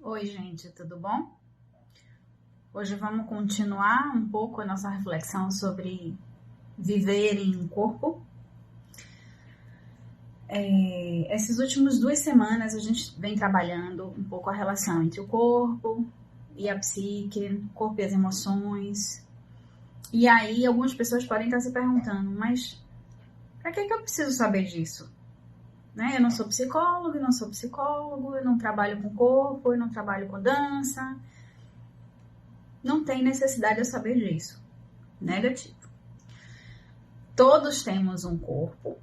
Oi, gente, tudo bom? Hoje vamos continuar um pouco a nossa reflexão sobre viver em um corpo. Essas últimas 2 semanas a gente vem trabalhando um pouco a relação entre o corpo e a psique, o corpo e as emoções. E aí algumas pessoas podem estar se perguntando, mas para que eu preciso saber disso? Né? Eu não sou psicólogo, eu não trabalho com corpo, eu não trabalho com dança. Não tem necessidade de eu saber disso. Negativo. Todos temos um corpo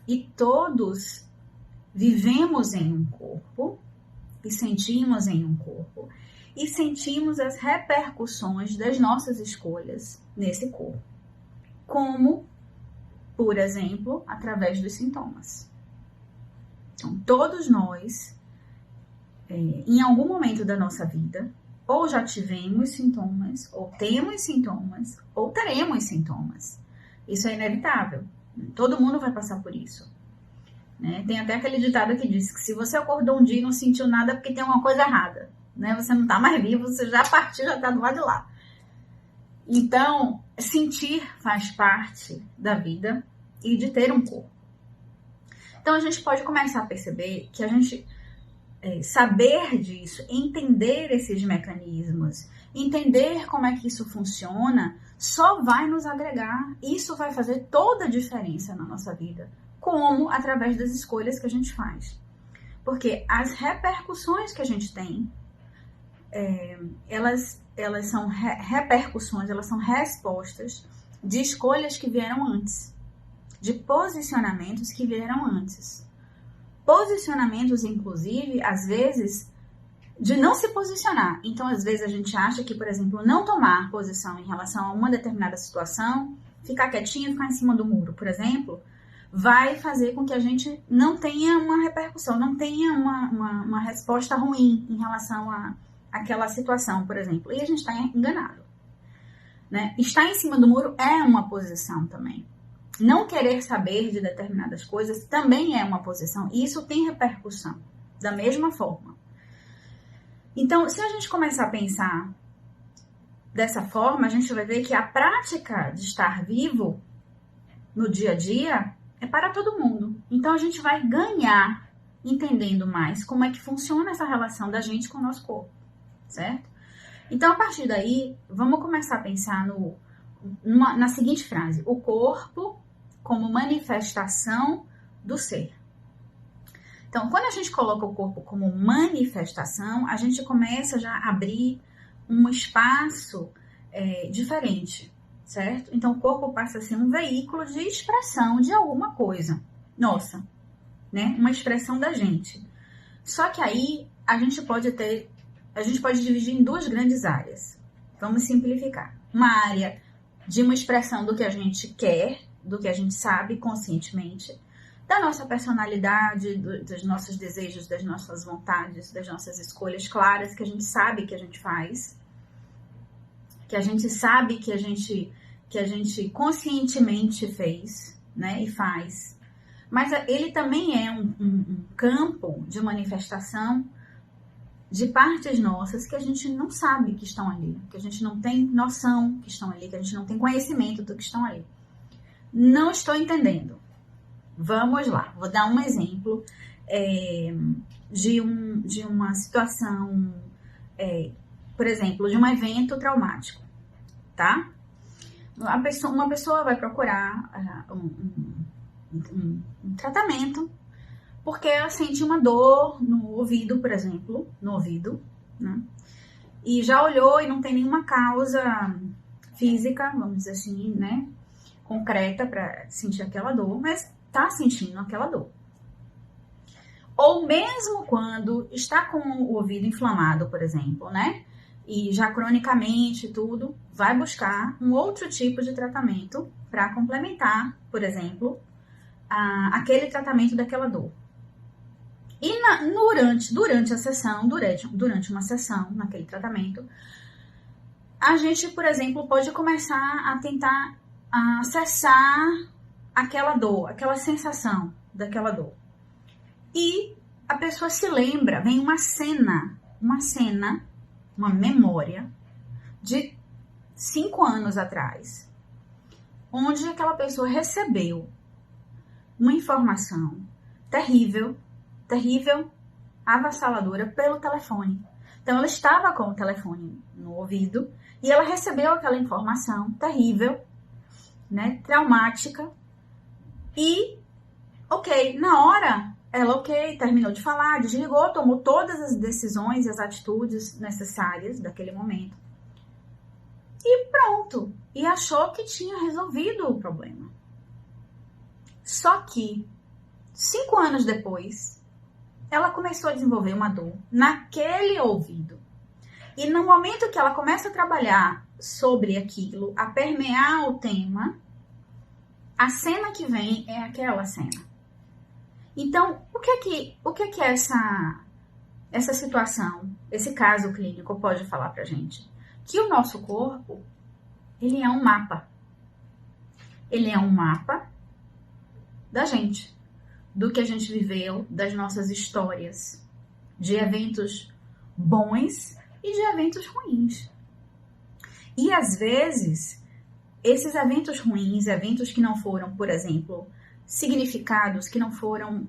e todos vivemos em um corpo e sentimos em um corpo e sentimos as repercussões das nossas escolhas nesse corpo. Como, por exemplo, através dos sintomas. Então, todos nós, em algum momento da nossa vida, ou já tivemos sintomas, ou temos sintomas, ou teremos sintomas. Isso é inevitável. Todo mundo vai passar por isso. Né? Tem até aquele ditado que diz que se você acordou um dia e não sentiu nada é porque tem uma coisa errada. Né? Você não está mais vivo, você já partiu, já está do lado de lá. Então, sentir faz parte da vida e de ter um corpo. Então, a gente pode começar a perceber que a gente saber disso, entender esses mecanismos, entender como é que isso funciona, só vai nos agregar. Isso vai fazer toda a diferença na nossa vida. Como? Através das escolhas que a gente faz. Porque as repercussões que a gente tem, elas são repercussões, elas são respostas de escolhas que vieram antes. De posicionamentos que vieram antes. Posicionamentos, inclusive, às vezes, de não se posicionar. Então, às vezes, a gente acha que, por exemplo, não tomar posição em relação a uma determinada situação, ficar quietinho, ficar em cima do muro, por exemplo, vai fazer com que a gente não tenha uma repercussão, não tenha uma resposta ruim em relação àquela situação, por exemplo. E a gente está enganado. Né? Estar em cima do muro é uma posição também. Não querer saber de determinadas coisas também é uma posição. E isso tem repercussão, da mesma forma. Então, se a gente começar a pensar dessa forma, a gente vai ver que a prática de estar vivo no dia a dia é para todo mundo. Então, a gente vai ganhar entendendo mais como é que funciona essa relação da gente com o nosso corpo, certo? Então, a partir daí, vamos começar a pensar na seguinte frase. O corpo como manifestação do ser. Então, quando a gente coloca o corpo como manifestação, a gente começa já a abrir um espaço diferente, certo? Então, o corpo passa a ser um veículo de expressão de alguma coisa. Nossa, né? Uma expressão da gente. Só que aí, a gente pode dividir em duas grandes áreas. Vamos simplificar. Uma área de uma expressão do que a gente quer, do que a gente sabe conscientemente, da nossa personalidade, dos nossos desejos, das nossas vontades, das nossas escolhas claras que a gente sabe que a gente faz, que a gente sabe que a gente conscientemente fez, né, e faz. Mas ele também é um campo de manifestação de partes nossas que a gente não sabe que estão ali, que a gente não tem noção que estão ali, que a gente não tem conhecimento do que estão ali. Não estou entendendo. Vamos lá, vou dar um exemplo de uma situação, por exemplo, de um evento traumático, tá? Uma pessoa vai procurar um tratamento porque ela sente uma dor no ouvido, por exemplo, né? E já olhou e não tem nenhuma causa física, vamos dizer assim, né? Concreta para sentir aquela dor, mas está sentindo aquela dor. Ou mesmo quando está com o ouvido inflamado, por exemplo, né? E já cronicamente tudo, vai buscar um outro tipo de tratamento para complementar, por exemplo, aquele tratamento daquela dor. E durante a sessão, durante uma sessão, naquele tratamento, a gente, por exemplo, pode começar a tentar acessar aquela dor, aquela sensação daquela dor. E a pessoa se lembra, vem uma cena uma cena, uma memória de 5 anos atrás, onde aquela pessoa recebeu uma informação terrível, avassaladora pelo telefone. Então, ela estava com o telefone no ouvido e ela recebeu aquela informação terrível, né, traumática. E, na hora, ela, terminou de falar, desligou, tomou todas as decisões e as atitudes necessárias daquele momento. E pronto. E achou que tinha resolvido o problema. Só que, 5 anos depois, ela começou a desenvolver uma dor naquele ouvido. E no momento que ela começa a trabalhar sobre aquilo, a permear o tema, a cena que vem é aquela cena. Então, o que é essa situação, esse caso clínico pode falar pra gente? Que o nosso corpo, ele é um mapa. Ele é um mapa da gente, do que a gente viveu, das nossas histórias, de eventos bons e de eventos ruins. E às vezes, esses eventos ruins, eventos que não foram, por exemplo, significados, que não foram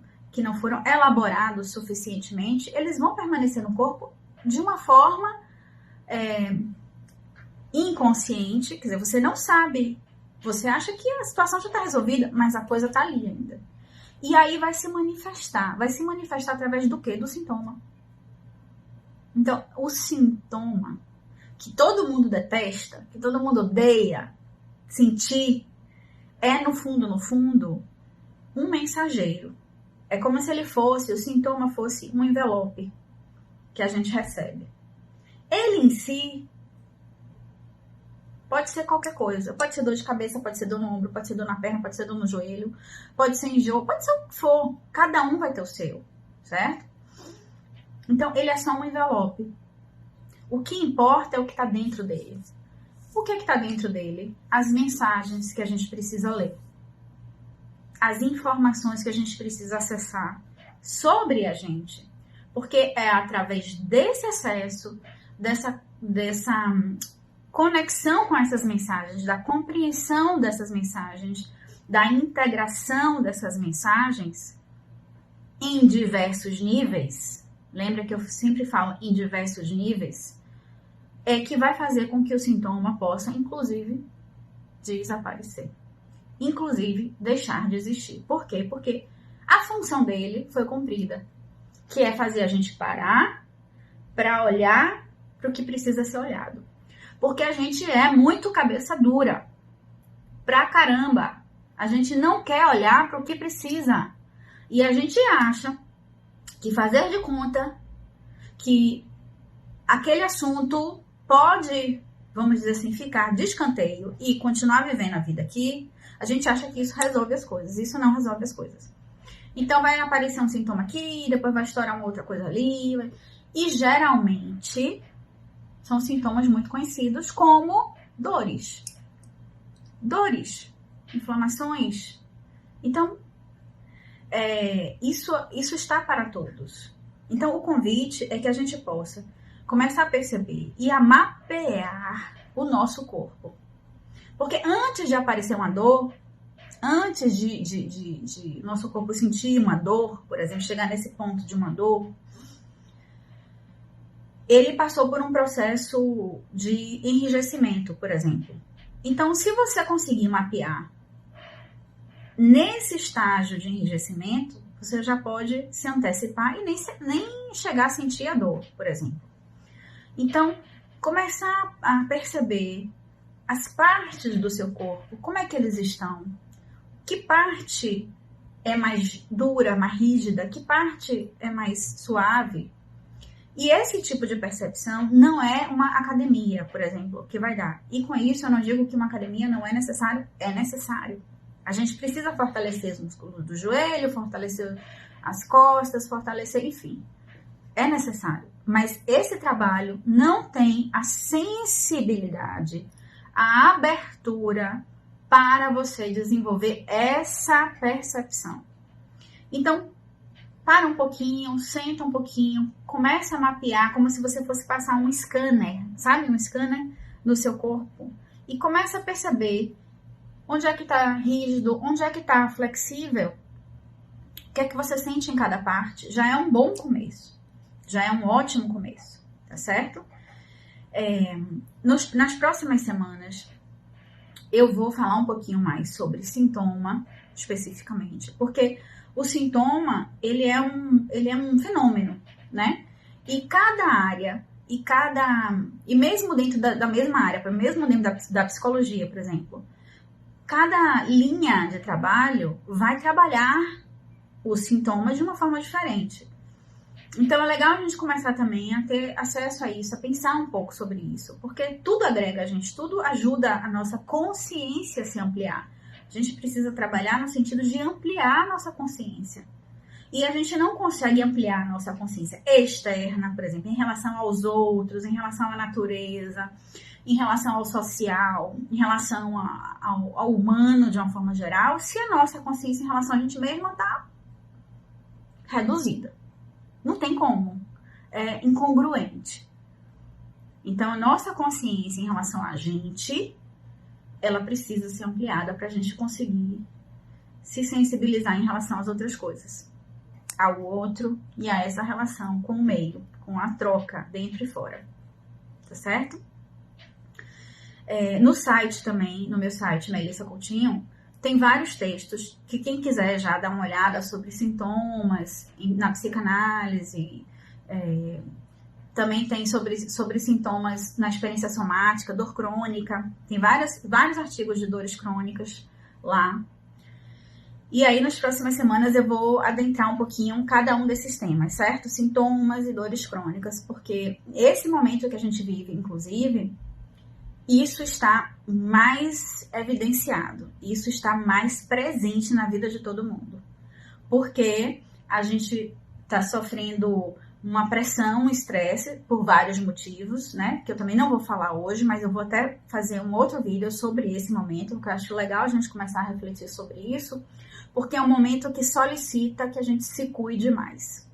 elaborados suficientemente, eles vão permanecer no corpo de uma forma inconsciente, quer dizer, você não sabe, você acha que a situação já está resolvida, mas a coisa está ali ainda. E aí vai se manifestar através do quê? Do sintoma. Então, o sintoma que todo mundo detesta, que todo mundo odeia sentir, é no fundo, um mensageiro. É como se o sintoma fosse um envelope que a gente recebe. Ele em si pode ser qualquer coisa. Pode ser dor de cabeça, pode ser dor no ombro, pode ser dor na perna, pode ser dor no joelho, pode ser enjoo, pode ser o que for. Cada um vai ter o seu, certo? Então, ele é só um envelope. O que importa é o que está dentro dele. O que está dentro dele? As mensagens que a gente precisa ler. As informações que a gente precisa acessar sobre a gente. Porque é através desse acesso, dessa conexão com essas mensagens, da compreensão dessas mensagens, da integração dessas mensagens em diversos níveis, lembra que eu sempre falo em diversos níveis, é que vai fazer com que o sintoma possa, inclusive, desaparecer. Inclusive, deixar de existir. Por quê? Porque a função dele foi cumprida, que é fazer a gente parar para olhar para o que precisa ser olhado. Porque a gente é muito cabeça dura. Pra caramba. A gente não quer olhar para o que precisa. E a gente acha que fazer de conta que aquele assunto pode, vamos dizer assim, ficar de escanteio e continuar vivendo a vida aqui, a gente acha que isso resolve as coisas. Isso não resolve as coisas. Então vai aparecer um sintoma aqui, depois vai estourar uma outra coisa ali. E geralmente são sintomas muito conhecidos como dores. Dores, inflamações. Então, isso está para todos. Então, o convite é que a gente possa começar a perceber e a mapear o nosso corpo. Porque antes de aparecer uma dor, antes de nosso corpo sentir uma dor, por exemplo, chegar nesse ponto de uma dor, ele passou por um processo de enrijecimento, por exemplo. Então, se você conseguir mapear nesse estágio de enrijecimento, você já pode se antecipar e nem chegar a sentir a dor, por exemplo. Então, começar a perceber as partes do seu corpo, como é que eles estão, que parte é mais dura, mais rígida, que parte é mais suave. E esse tipo de percepção não é uma academia, por exemplo, que vai dar. E com isso eu não digo que uma academia não é necessário, é necessário. A gente precisa fortalecer os músculos do joelho, fortalecer as costas, fortalecer, enfim. É necessário. Mas esse trabalho não tem a sensibilidade, a abertura para você desenvolver essa percepção. Então, para um pouquinho, senta um pouquinho, começa a mapear como se você fosse passar um scanner, sabe? Um scanner no seu corpo. E começa a perceber onde é que está rígido, onde é que está flexível, o que é que você sente em cada parte. Já é um bom começo, já é um ótimo começo, tá certo? Nas próximas semanas, eu vou falar um pouquinho mais sobre sintoma, especificamente, porque o sintoma, ele é um fenômeno, né? E cada área, e mesmo dentro da mesma área, mesmo dentro da psicologia, por exemplo, cada linha de trabalho vai trabalhar os sintomas de uma forma diferente. Então, é legal a gente começar também a ter acesso a isso, a pensar um pouco sobre isso, porque tudo agrega a gente, tudo ajuda a nossa consciência a se ampliar. A gente precisa trabalhar no sentido de ampliar a nossa consciência. E a gente não consegue ampliar a nossa consciência externa, por exemplo, em relação aos outros, em relação à natureza, em relação ao social, em relação ao humano de uma forma geral, se a nossa consciência em relação a gente mesma está reduzida. Não tem como. É incongruente. Então, a nossa consciência em relação a gente, ela precisa ser ampliada para a gente conseguir se sensibilizar em relação às outras coisas, ao outro e a essa relação com o meio, com a troca dentro e fora. Tá certo? No site também, no meu site, Melissa Coutinho, tem vários textos que quem quiser já dar uma olhada sobre sintomas na psicanálise, também tem sobre sintomas na experiência somática, dor crônica, tem vários artigos de dores crônicas lá. E aí, nas próximas semanas, eu vou adentrar um pouquinho cada um desses temas, certo? Sintomas e dores crônicas, porque esse momento que a gente vive, inclusive, isso está mais evidenciado, isso está mais presente na vida de todo mundo. Porque a gente está sofrendo uma pressão, um estresse, por vários motivos, né? Que eu também não vou falar hoje, mas eu vou até fazer um outro vídeo sobre esse momento, porque eu acho legal a gente começar a refletir sobre isso, porque é um momento que solicita que a gente se cuide mais.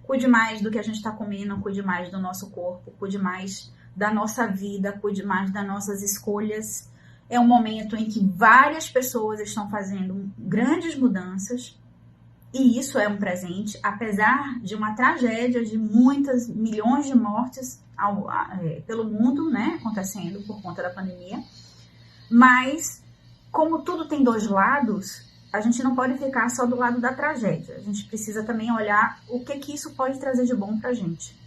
Cuide mais do que a gente está comendo, cuide mais do nosso corpo, cuide mais da nossa vida, cuide mais das nossas escolhas. É um momento em que várias pessoas estão fazendo grandes mudanças, e isso é um presente, apesar de uma tragédia de muitas milhões de mortes pelo mundo, né, acontecendo por conta da pandemia. Mas, como tudo tem dois lados, a gente não pode ficar só do lado da tragédia. A gente precisa também olhar o que isso pode trazer de bom pra gente.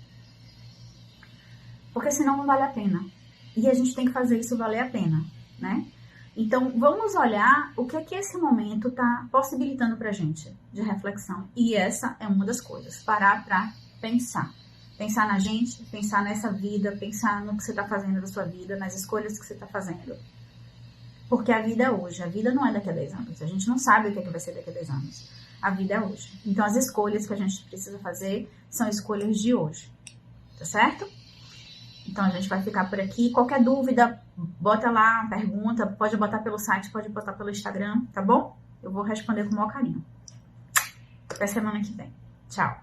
Porque senão não vale a pena. E a gente tem que fazer isso valer a pena, né? Então, vamos olhar o que esse momento está possibilitando pra gente de reflexão. E essa é uma das coisas. Parar pra pensar. Pensar na gente, pensar nessa vida, pensar no que você está fazendo da sua vida, nas escolhas que você está fazendo. Porque a vida é hoje. A vida não é daqui a 10 anos. A gente não sabe o que vai ser daqui a 10 anos. A vida é hoje. Então, as escolhas que a gente precisa fazer são escolhas de hoje. Tá certo? Então, a gente vai ficar por aqui. Qualquer dúvida, bota lá, pergunta. Pode botar pelo site, pode botar pelo Instagram, tá bom? Eu vou responder com o maior carinho. Até semana que vem. Tchau.